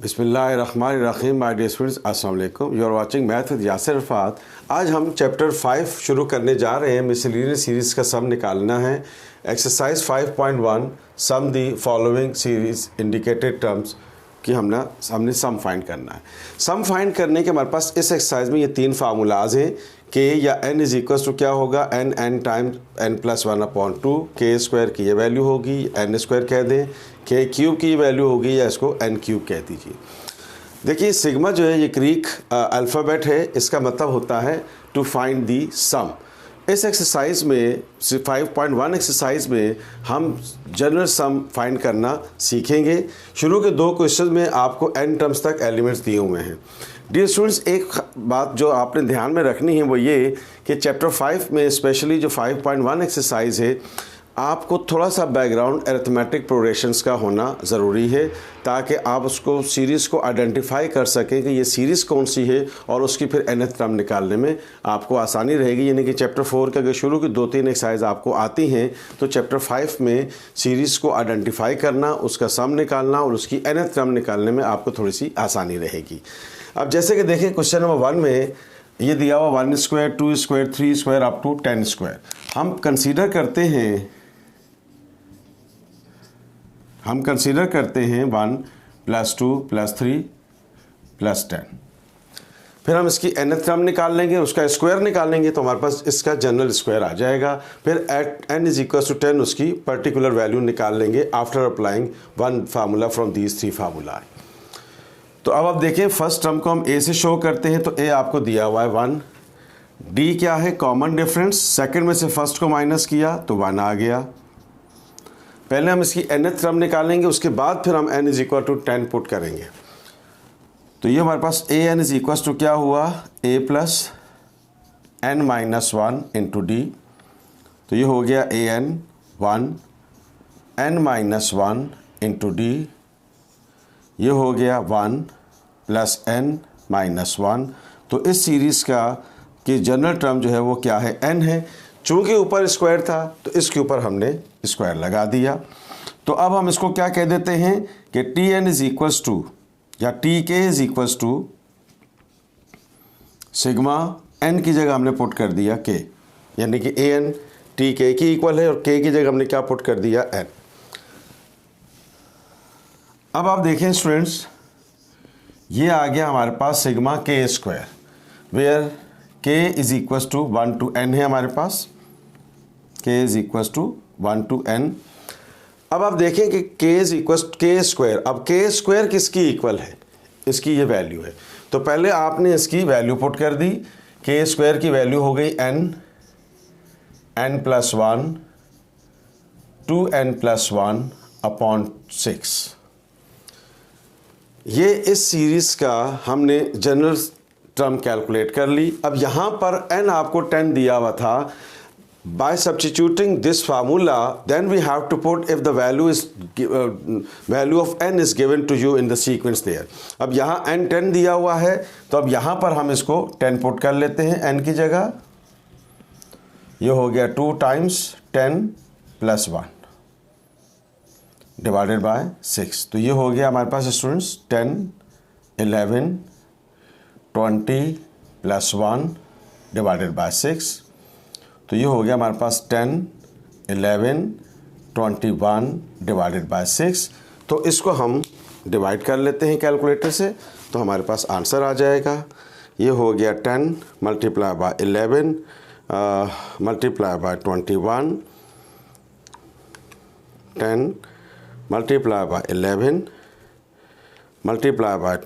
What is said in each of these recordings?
बिस्मिल्लाहिर्रहमानिर्रहीम। My dear students, अस्सलाम वालेकुम। You are watching math with Yasir Rafat. आज हम चैप्टर 5 शुरू करने जा रहे हैं। मिसलेनियस सीरीज़ का सम निकालना है। Exercise 5.1 sum the following series indicated terms कि हमने सम फाइंड करना है। सम फाइंड करने के हमारे पास इस एक्सरसाइज में ये तीन फार्मूलाज हैं। के या एन इज इक्वल टू क्या होगा, एन टाइम्स एन प्लस 1/2। के स्क्वायर की ये वैल्यू होगी, एन स्क्वायर कह दें। के क्यूब की वैल्यू होगी या इसको एन क्यूब कह दीजिए। देखिए सिग्मा जो है ये ग्रीक अल्फ़ाबेट है। इसका मतलब होता है टू फाइंड दी सम। इस एक्सरसाइज में 5.1 एक्सरसाइज में हम जनरल सम फाइंड करना सीखेंगे। शुरू के दो क्वेश्चन में आपको n टर्म्स तक एलिमेंट्स दिए हुए हैं। डियर स्टूडेंट्स, एक बात जो आपने ध्यान में रखनी है वो ये कि चैप्टर 5 में स्पेशली जो 5.1 एक्सरसाइज है, आपको थोड़ा सा बैकग्राउंड अरिथमेटिक प्रोग्रेशंस का होना ज़रूरी है ताकि आप उसको सीरीज़ को आइडेंटिफाई कर सकें कि ये सीरीज़ कौन सी है और उसकी फिर nth टर्म निकालने में आपको आसानी रहेगी। यानी कि चैप्टर 4 के अगर शुरू की 2-3 एक्सरसाइज आपको आती हैं तो चैप्टर 5 में सीरीज़ को आइडेंटिफाई करना, उसका सम निकालना और उसकी nth टर्म निकालने में आपको थोड़ी सी आसानी रहेगी। अब जैसे कि देखें क्वेश्चन नंबर 1 में ये दिया हुआ 1 square 2 square 3 square up to 10 square. हम कंसीडर करते हैं 1 + 2 + 3 + 10। फिर हम इसकी nth टर्म निकाल लेंगे, उसका स्क्वायर निकालेंगे तो हमारे पास इसका जनरल स्क्वायर आ जाएगा। फिर एट n = 10 उसकी पर्टिकुलर वैल्यू निकाल लेंगे after applying one formula from these 3 formula. तो अब आप देखें फर्स्ट टर्म को हम a से शो करते हैं तो a आपको दिया हुआ है 1। d क्या है, कॉमन डिफरेंस। सेकंड में से फर्स्ट को माइनस किया तो 1 आ गया। पहले हम इसकी nth टर्म निकालेंगे, उसके बाद फिर हम n = 10 पुट करेंगे। तो ये हमारे पास an = क्या हुआ, a + n - 1 × d। तो ये हो गया an 1 n - 1 × d। ये हो गया 1 + n - 1। तो इस सीरीज़ का कि जनरल टर्म जो है वो क्या है, n है। चूँकि ऊपर स्क्वायर था तो इसके ऊपर हमने स्क्वायर लगा दिया। तो अब हम इसको क्या कह देते हैं कि Tn = या Tk = सिग्मा n की जगह हमने पुट कर दिया k, यानी कि An Tk की इक्वल है और k की जगह हमने क्या पुट कर दिया, n। अब आप देखें स्टूडेंट्स, ये आ गया हमारे पास sigma k², where k = 1 to n है हमारे पास। k = 1 to n। अब आप देखें कि k²। अब k² किसकी इक्वल है, इसकी ये वैल्यू है। तो पहले आपने इसकी वैल्यू पुट कर दी। k² की वैल्यू हो गई n + 1 2n + 1/6। ये इस सीरीज़ का हमने जनरल टर्म कैलकुलेट कर ली। अब यहाँ पर n आपको 10 दिया हुआ था। By substituting this formula, then we have to put if the value of n is given to you in the sequence there. अब यहाँ n 10 दिया हुआ है तो अब यहाँ पर हम इसको 10 पुट कर लेते हैं n की जगह। ये हो गया 2 × 10 + 1 / 6। तो ये हो गया हमारे पास स्टूडेंट्स 10 11 20 + 1 / 6। तो ये हो गया हमारे पास 10 11 21 / 6। तो इसको हम डिवाइड कर लेते हैं कैलकुलेटर से तो हमारे पास आंसर आ जाएगा। ये हो गया 10 × 11 × 21 10 × 11 ×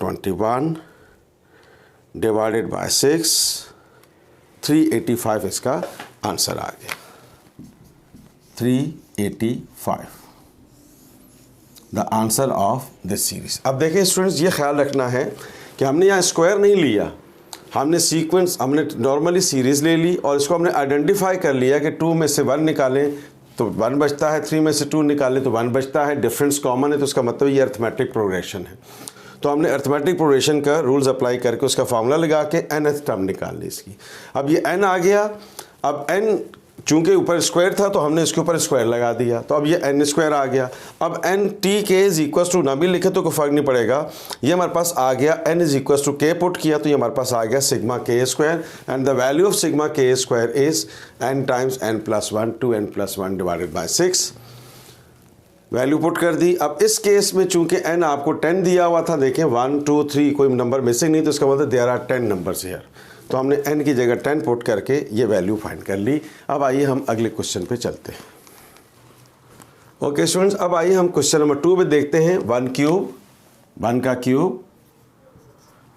21 / 6 385 इसका आंसर आ गया। 385 the answer of this series. अब देखिए स्टूडेंट्स, ये ख्याल रखना है कि हमने यहाँ स्क्वायर नहीं लिया, हमने सीक्वेंस, हमने नॉर्मली सीरीज़ ले ली और इसको हमने आइडेंटिफाई कर लिया कि 2 में से 1 निकालें तो 1 बचता है, 3 में से 2 निकालें तो 1 बचता है। डिफरेंस कॉमन है तो उसका मतलब ये अरिथमेटिक प्रोग्रेशन है। तो हमने अरिथमेटिक प्रोग्रेशन का रूल्स अप्लाई करके उसका फार्मूला लगा के nth टर्म निकाल ली इसकी। अब ये n आ गया। अब n चूंकि ऊपर स्क्वायर था तो हमने इसके ऊपर स्क्वायर लगा दिया, तो अब ये n स्क्वायर आ गया। अब n t k is equal to, ना भी लिखे तो कोई फर्क नहीं पड़ेगा, ये हमारे पास आ गया n is equal to k put किया तो ये हमारे पास आ गया sigma k square, and the value of sigma k square is n times n plus 1 2n plus 1 divided by 6। Value put कर दी। अब इस केस में चूंकि n आपको 10 दिया हुआ था, देखें 1 2 3 कोई नंबर मिसिंग नहीं, तो इसका मतलब देयर आर 10 नंबर्स हियर, तो हमने n की जगह 10 पुट करके ये वैल्यू फाइंड कर ली। अब आइए हम अगले क्वेश्चन पे चलते हैं। ओके स्टूडेंट्स, अब आइए हम क्वेश्चन नंबर 2 पे देखते हैं। 1 क्यूब, 1 का cube,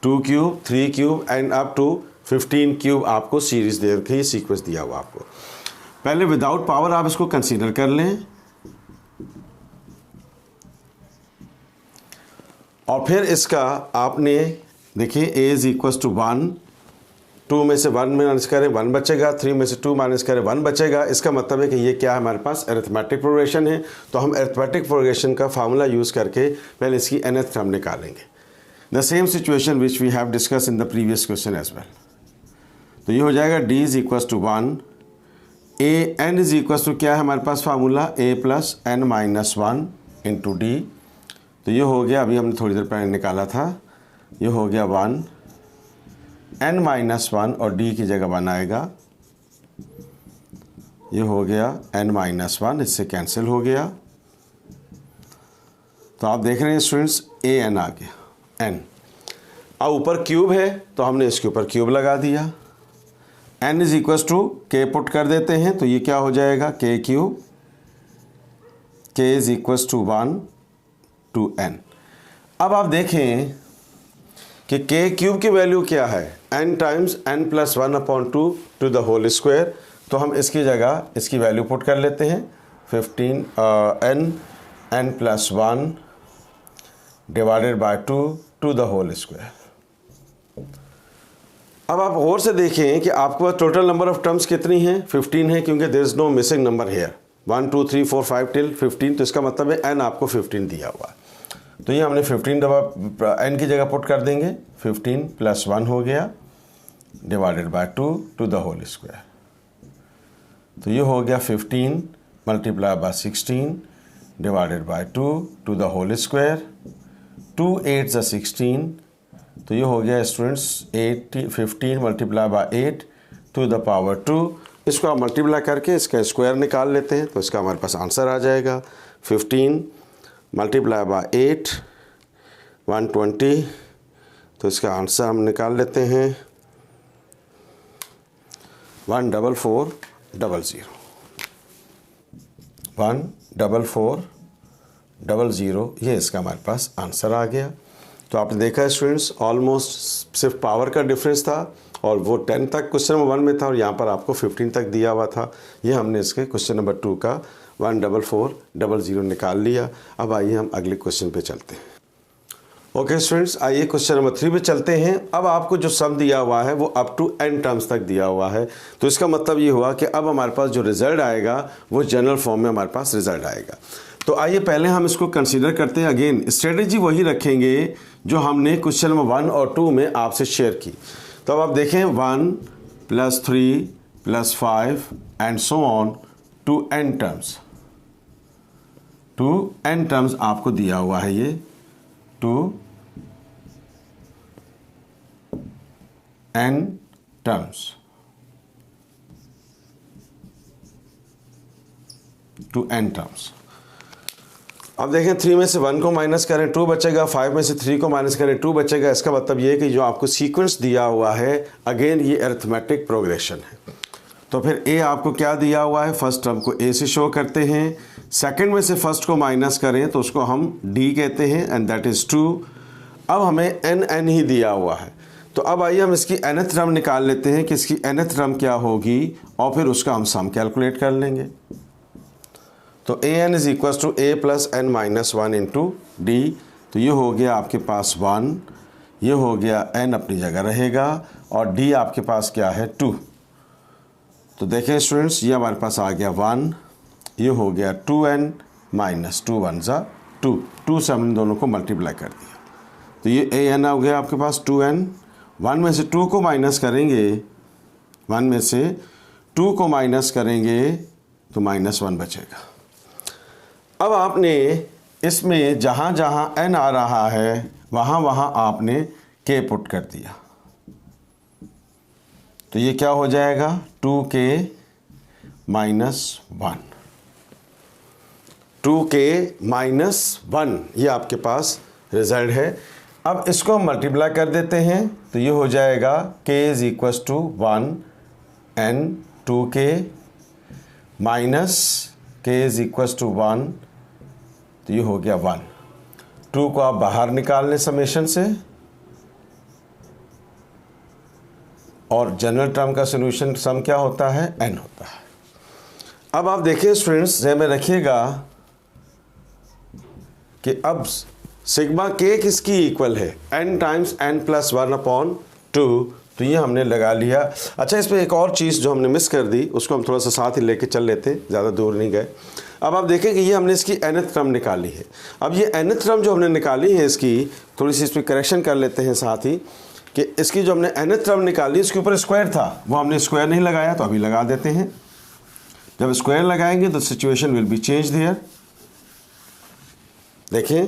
2 cube, 3 cube and up to 15 cube आपको सीरीज दे रखी है, सीक्वेंस दिया हुआ आपको। पहले विदाउट पावर आप इसको कंसीडर कर लें और फिर इसका आपने देखिए a इज इक्वल टू 1, 2 में से 1 माइनस करें 1 बचेगा, 3 में से 2 माइनस करें 1 बचेगा। इसका मतलब है कि ये क्या है, हमारे पास अरिथमेटिक प्रोग्रेशन है, तो हम अरिथमेटिक प्रोग्रेशन का फार्मूला यूज़ करके पहले इसकी nth टर्म निकालेंगे। The same situation which we have discuss in the previous question as well. तो ये हो जाएगा d is equal to 1, a n is equal to क्या है हमारे पास formula, a plus n minus 1 into D. तो ये हो गया, अभी हमने थोड़ी देर पहले निकाला था, ये हो गया 1 n माइनस 1 और d की जगह 1 आएगा, ये हो गया n माइनस 1, इससे कैंसिल हो गया। तो आप देख रहे हैं स्टूडेंट्स a n आ गया n। अब ऊपर क्यूब है तो हमने इसके ऊपर क्यूब लगा दिया, n is equal to k put कर देते हैं तो ये क्या हो जाएगा k cube, k is equal to 1 to n। अब आप देखें कि k क्यूब की वैल्यू क्या है, n times n plus 1 upon 2 to the whole square, तो हम इसकी जगह इसकी वैल्यू पुट कर लेते हैं 15 n plus 1 divided by 2 to the whole square. अब आप और से देखें कि आपके पास टोटल नंबर ऑफ टर्म्स कितनी हैं, 15 है, क्योंकि there is no missing number here, 1 2 3 4 5 till 15, तो इसका मतलब है n आपको 15 दिया हुआ है। तो ये हमने 15 दफा n की जगह पुट कर देंगे, 15 प्लस 1 हो गया divided by 2 to the whole square. तो ये हो गया 15 multiply by 16 divided by 2 to the whole square, 2 8 ज़ा 16, तो ये हो गया students 15 multiply by 8 to the power 2। इसको आप मल्टीप्लाई करके इसका स्क्वायर निकाल लेते हैं तो इसका हमारे पास आंसर आ जाएगा 15 मल्टीप्लाई बाय 8 120, तो इसका आंसर हम निकाल लेते हैं 14400, 14400, ये इसका हमारे पास आंसर आ गया। तो आपने देखा स्टूडेंट्स ऑलमोस्ट सिर्फ पावर का डिफरेंस था और वो 10 तक क्वेश्चन नंबर 1 में था और यहाँ पर आपको 15 तक दिया हुआ था। ये हमने इसके क्वेश्चन नंबर 2 का 14400 निकाल लिया। अब आइए हम अगले क्वेश्चन पे चलते हैं। ओके स्टूडेंट्स, आइए क्वेश्चन नंबर 3 पे चलते हैं। अब आपको जो सम दिया हुआ है वो अप टू n टर्म्स तक दिया हुआ है, तो इसका मतलब ये हुआ कि अब हमारे पास जो रिजल्ट आएगा वो जनरल फॉर्म में हमारे पास रिजल्ट आएगा। तो आइए पहले हम इसको कंसीडर करते हैं। अगेन स्ट्रेटेजी वही रखेंगे जो हमने क्वेश्चन नंबर 1 और 2 में आपसे शेयर की। तो अब आप देखें 1 + 3 + 5 and so on to n terms, to n terms आपको दिया हुआ है, ये to n terms, to n terms. अब देखें 3 में से 1 को माइनस करें 2 बचेगा, 5 में से 3 को माइनस करें 2 बचेगा। इसका मतलब ये है कि जो आपको सीक्वेंस दिया हुआ है अगेन ये अरिथमेटिक प्रोग्रेशन है। तो फिर a आपको क्या दिया हुआ है, फर्स्ट टर्म को a से शो करते हैं, सेकंड में से फर्स्ट को माइनस करें तो उसको हम d कहते हैं एंड दैट इज़ 2। अब हमें n ही दिया हुआ है, तो अब आइए हम इसकी nth टर्म निकाल लेते हैं कि इसकी nth टर्म क्या होगी और फिर उसका हम सम कैलकुलेट कर लेंगे। तो an is equal to a plus n minus 1 into D. तो ये हो गया आपके पास 1, ये हो गया n अपनी जगह रहेगा और d आपके पास क्या है 2। तो देखें स्टूडेंट्स ये हमारे पास आ गया 1, ये हो गया 2n माइनस 2 1 ज़ा 2, 2 से हमने दोनों को मल्टीप्लाई कर दिया। तो ये an हो गया आपके पास 2n, 1 में से 2 को माइनस करेंगे, 1 में से 2 को माइनस करेंगे तो -1 बचेगा। अब आपने इसमें जहाँ जहाँ n आ रहा है वहाँ वहाँ आपने k पुट कर दिया, तो ये क्या हो जाएगा 2k -1, 2k -1, ये आपके पास रिजल्ट है। अब इसको हम मल्टीप्लाई कर देते हैं तो ये हो जाएगा k = 1 n 2k minus k = 1, तो ये हो गया 1। 2 को आप बाहर निकाल लें समेशन से, और जनरल टर्म का सोल्यूशन सम क्या होता है n होता है। अब आप देखिए स्टूडेंट्स, ध्यान में रखिएगा कि अब सिग्मा k किसकी इक्वल है n टाइम्स n + 1/2, तो ये हमने लगा लिया। अच्छा, इसमें एक और चीज़ जो हमने मिस कर दी उसको हम थोड़ा सा साथ ही लेके चल लेते, ज़्यादा दूर नहीं गए। अब आप देखें कि ये हमने इसकी nth टर्म निकाली है। अब ये nth टर्म जो हमने निकाली है इसकी थोड़ी सी इसमें करेक्शन कर लेते हैं साथ ही, कि इसकी जो हमने nth टर्म निकाली इसके ऊपर स्क्वायर था, वो हमने स्क्वायर नहीं लगाया, तो अभी लगा देते हैं। जब स्क्वायर लगाएंगे तो situation will be change their. देखें,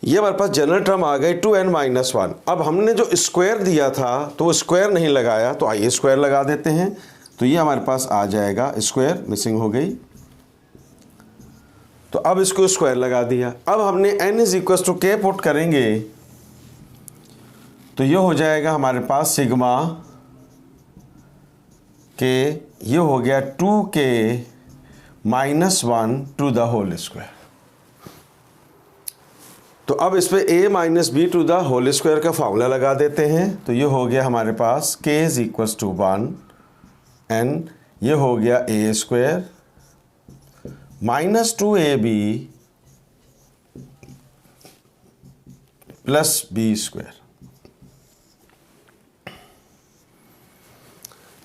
ये हमारे पास जनरल टर्म आ गई 2n - 1। अब हमने जो स्क्वायर दिया था तो वो स्क्वायर नहीं लगाया, तो आइए स्क्वायर लगा देते हैं, तो ये हमारे पास आ जाएगा, स्क्वायर मिसिंग हो गई, तो अब इसको स्क्वायर लगा दिया। अब हमने n = k पुट करेंगे तो ये हो जाएगा हमारे पास सिग्मा k, ये हो गया 2k -1 to the whole square. तो अब इस पे a - b to the whole square का फॉर्मूला लगा देते हैं, तो ये हो गया हमारे पास k = 1 n, ये हो गया a² -2ab + b²।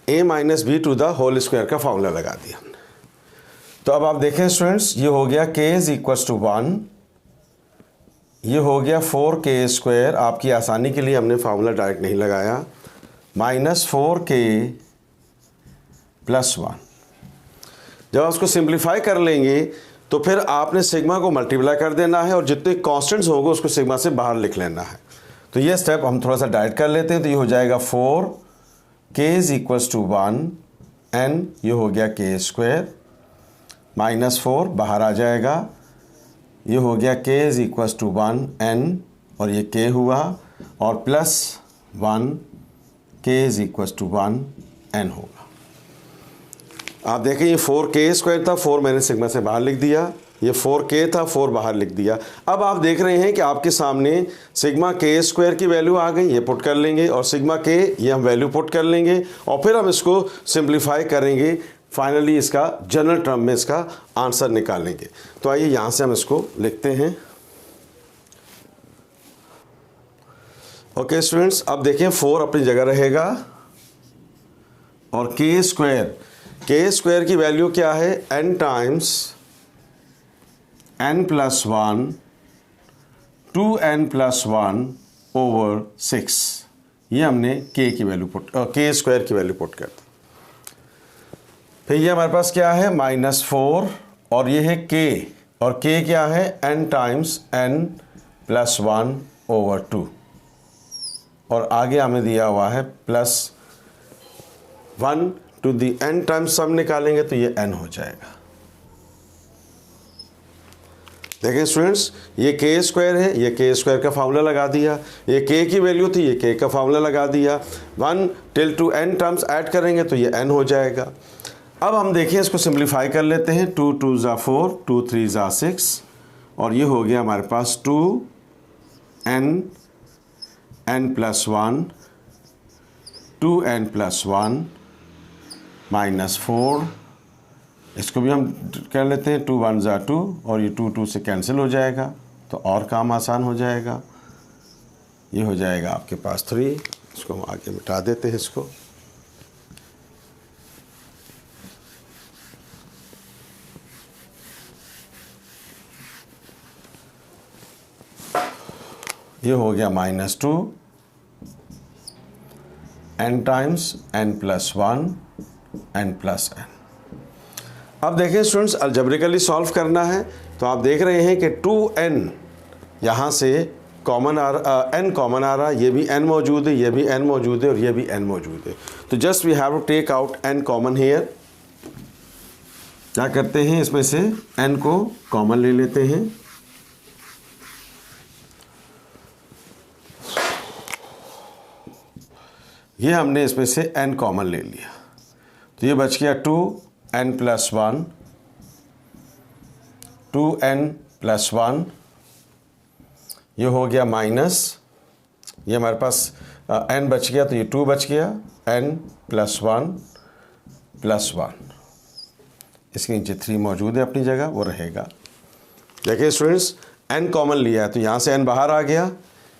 a - b to the whole square का फॉर्मूला लगा दिया हमने। तो अब आप देखें स्टूडेंट्स, ये हो गया k = 1, ये हो गया 4k², आपकी आसानी के लिए हमने फार्मूला डायरेक्ट नहीं लगाया, -4k + 1। जब आप उसको सिंप्लीफाई कर लेंगे तो फिर आपने सिग्मा को मल्टीप्लाई कर देना है और जितने कांस्टेंट्स होंगे उसको सिग्मा से बाहर लिख लेना है। तो ये स्टेप हम थोड़ा सा डायरेक्ट कर लेते हैं, तो ये हो जाएगा 4k = 1 n, ये हो गया k², -4 बाहर आ जाएगा, ये हो गया k = 1 n, और ये k हुआ, और +1 k = 1 n होगा। आप देखें ये 4k² था, 4 मैंने सिग्मा से बाहर लिख दिया, ये 4k था, 4 बाहर लिख दिया। अब आप देख रहे हैं कि आपके सामने सिग्मा k² की वैल्यू आ गई, ये पुट कर लेंगे, और सिग्मा k ये हम वैल्यू पुट कर लेंगे, और फिर हम इसको सिंप्लीफाई करेंगे, फाइनली इसका जनरल टर्म में इसका आंसर निकालेंगे। तो आइए यहाँ से हम इसको लिखते हैं। ओके स्टूडेंट्स, अब देखें 4 अपनी जगह रहेगा, और k² की वैल्यू क्या है n टाइम्स n + 1 2n + 1/6, ये हमने k² की वैल्यू पुट कर दी। फिर ये हमारे पास क्या है -4, और ये है k, और k क्या है n टाइम्स n + 1/2, और आगे हमें दिया हुआ है +1 टू दी n टाइम्स सम निकालेंगे तो ये n हो जाएगा। देखें स्टूडेंट्स, ये k² है, ये k² का फार्मूला लगा दिया, ये k की वैल्यू थी, ये k का फार्मूला लगा दिया, 1 till to n terms add करेंगे तो ये n हो जाएगा। अब हम देखिए इसको सिंप्लीफाई कर लेते हैं, 2 × 2 = 4, 2 × 3 = 6, और ये हो गया हमारे पास 2n + 1 2n + 1 -4, इसको भी हम कर लेते हैं, 2 × 1 = 2, और ये 2 2 से कैंसिल हो जाएगा, तो और काम आसान हो जाएगा। ये हो जाएगा आपके पास 3, इसको हम आगे मिटा देते हैं इसको। ये हो गया -2 n times n + 1 n plus n। अब देखें स्टूडेंट्स, अलजेब्रिकली सॉल्व करना है तो आप देख रहे हैं कि 2n यहाँ से कॉमन n कॉमन आ रहा है, ये भी n मौजूद है, ये भी n मौजूद है और ये भी n मौजूद है। तो just we have to take out n common here. क्या करते हैं, इसमें से n को कॉमन ले लेते हैं। ये हमने इसमें से n कॉमन ले लिया तो ये बच गया 2n प्लस 1, 2n प्लस 1, ये हो गया माइनस, ये हमारे पास n बच गया तो ये 2 बच गया, n प्लस 1 प्लस 1, इसके नीचे 3 मौजूद है अपनी जगह, वो रहेगा। देखिए स्टूडेंट्स, n कॉमन लिया है तो यहाँ से n बाहर आ गया,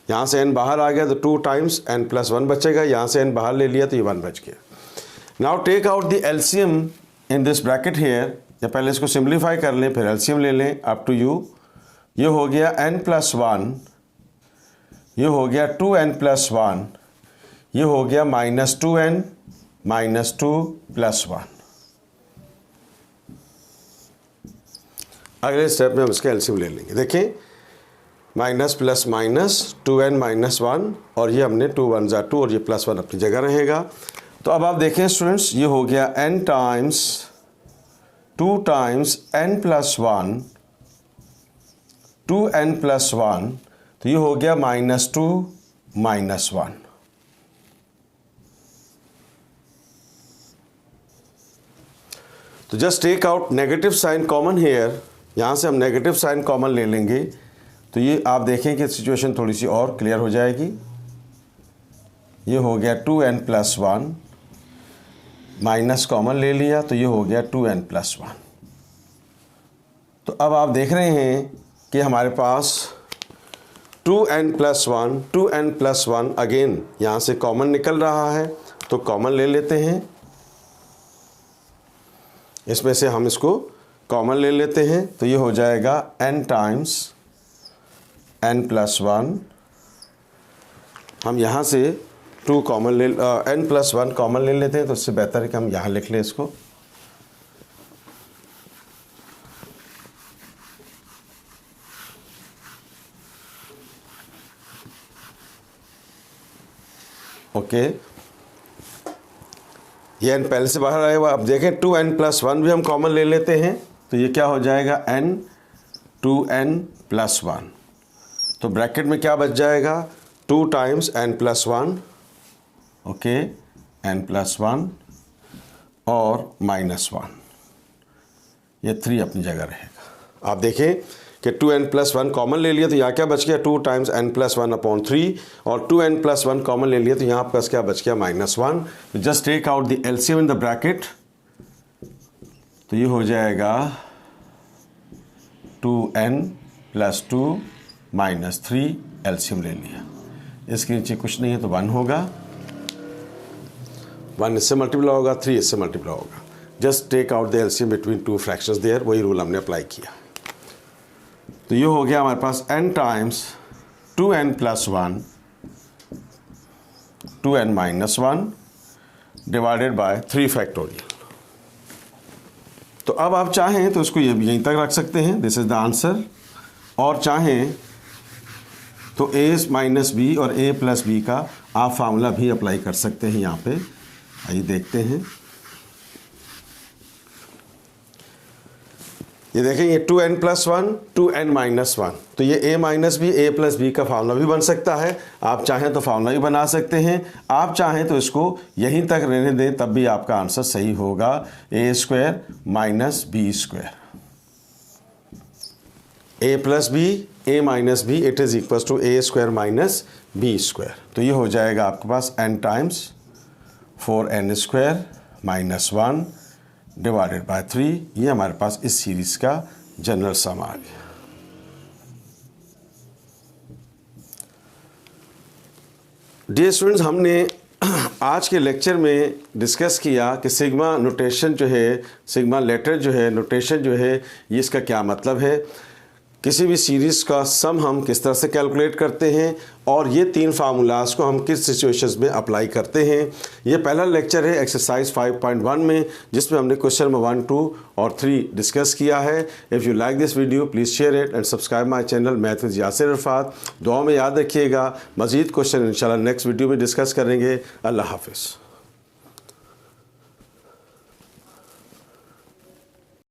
यहाँ से n बाहर आ गया तो 2 टाइम्स n प्लस 1 बचेगा, यहाँ से n बाहर ले लिया तो ये 1 बच गया। Now take out the LCM in this bracket here, या पहले इसको सिंप्लीफाई कर लें फिर एलसीएम ले लें, अप टू यू। ये हो गया n प्लस 1, ये हो गया 2n प्लस 1, ये हो गया माइनस 2n माइनस 2 प्लस 1। अगले स्टेप में हम इसका एलसीएम ले लेंगे। देखें, minus plus minus 2n minus 1 और ये हमने 2 1 ज़ा 2 और ये प्लस 1 अपनी जगह रहेगा। तो अब आप देखें स्टूडेंट्स, ये हो गया n times 2 times n plus 1, 2n plus 1, तो ये हो गया माइनस 2 माइनस 1। तो just take out negative sign common here, यहाँ से हम नेगेटिव साइन कॉमन ले लेंगे तो ये आप देखें कि सिचुएशन थोड़ी सी और क्लियर हो जाएगी। ये हो गया 2n प्लस 1, माइनस कॉमन ले लिया तो ये हो गया 2n प्लस 1। तो अब आप देख रहे हैं कि हमारे पास 2n plus 1, 2n plus 1 again यहाँ से कॉमन निकल रहा है तो कॉमन ले लेते हैं, इसमें से हम इसको कॉमन ले लेते हैं तो ये हो जाएगा n टाइम्स n प्लस 1। हम यहाँ से 2 कॉमन ले n प्लस 1 कॉमन ले लेते हैं तो इससे बेहतर है कि हम यहाँ लिख लें इसको। ओके, ये n पहले से बाहर आया हुआ। अब देखें 2n प्लस 1 भी हम कॉमन ले लेते हैं तो ये क्या हो जाएगा, n 2n प्लस 1। तो ब्रैकेट में क्या बच जाएगा, 2 times n plus 1, okay, n plus 1 और माइनस 1, ये 3 अपनी जगह रहेगा। आप देखें कि 2n प्लस 1 कॉमन ले लिया तो यहाँ क्या बच गया, 2 टाइम्स n प्लस 1 अपॉन 3, और 2n प्लस 1 कॉमन ले लिया तो यहाँ पास क्या बच गया, minus 1। Just take out the LCM in the bracket, तो ये हो जाएगा 2n प्लस 2 माइनस 3, एलसीएम ले लिया, इसके नीचे कुछ नहीं है तो 1 होगा, 1 इससे मल्टीप्लाई होगा, 3 इससे मल्टीप्लाई होगा। Just take out the LCM between 2 fractions there, वही रूल हमने अप्लाई किया। तो ये हो गया हमारे पास n times 2n plus 1, 2n minus 1 divided by 3 factorial. तो अब आप चाहें तो इसको ये भी यहीं तक रख सकते हैं, दिस इज द आंसर, और चाहें तो a माइनस बी और a प्लस बी का आप फार्मूला भी अप्लाई कर सकते हैं यहाँ पे। आइए देखते हैं, ये देखें, ये 2n प्लस 1, 2n माइनस 1, तो ये a minus b, a plus b का फार्मूला भी बन सकता है। आप चाहें तो फार्मूला भी बना सकते हैं, आप चाहें तो इसको यहीं तक रहने दें तब भी आपका आंसर सही होगा, a square minus b square, a plus b, a minus b, it is equal to a square minus b square. तो ये हो जाएगा आपके पास n times 4n square minus 1 divided by 3। ये हमारे पास इस सीरीज़ का जनरल सम आ गया। डियर स्टूडेंट्स, हमने आज के लेक्चर में डिस्कस किया कि सिग्मा नोटेशन जो है, सिग्मा लेटर जो है, नोटेशन जो है, ये इसका क्या मतलब है। किसी भी सीरीज़ का सम हम किस तरह से कैलकुलेट करते हैं और ये 3 फार्मूलाज को हम किस सिचुएशंस में अप्लाई करते हैं। ये पहला लेक्चर है एक्सरसाइज 5.1 में, जिसमें हमने क्वेश्चन नंबर 1, 2 और 3 डिस्कस किया है। If you like this video please share it and subscribe my channel math with Yasir Arafat. दुआ में याद रखिएगा। मज़ीद क्वेश्चन इंशाल्लाह नेक्स्ट वीडियो में डिस्कस करेंगे। अल्लाह हाफिज़।